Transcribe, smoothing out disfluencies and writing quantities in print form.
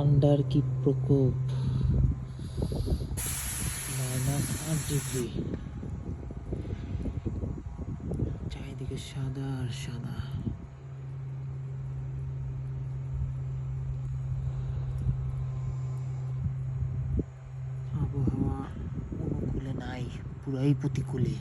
ঠান্ডার কি প্রকোপ! -8 ডিগ্রি, চারিদিকে সাদা আর সাদা। আবহাওয়া অনুকূলে নাই, পুরাই প্রতিকূলে।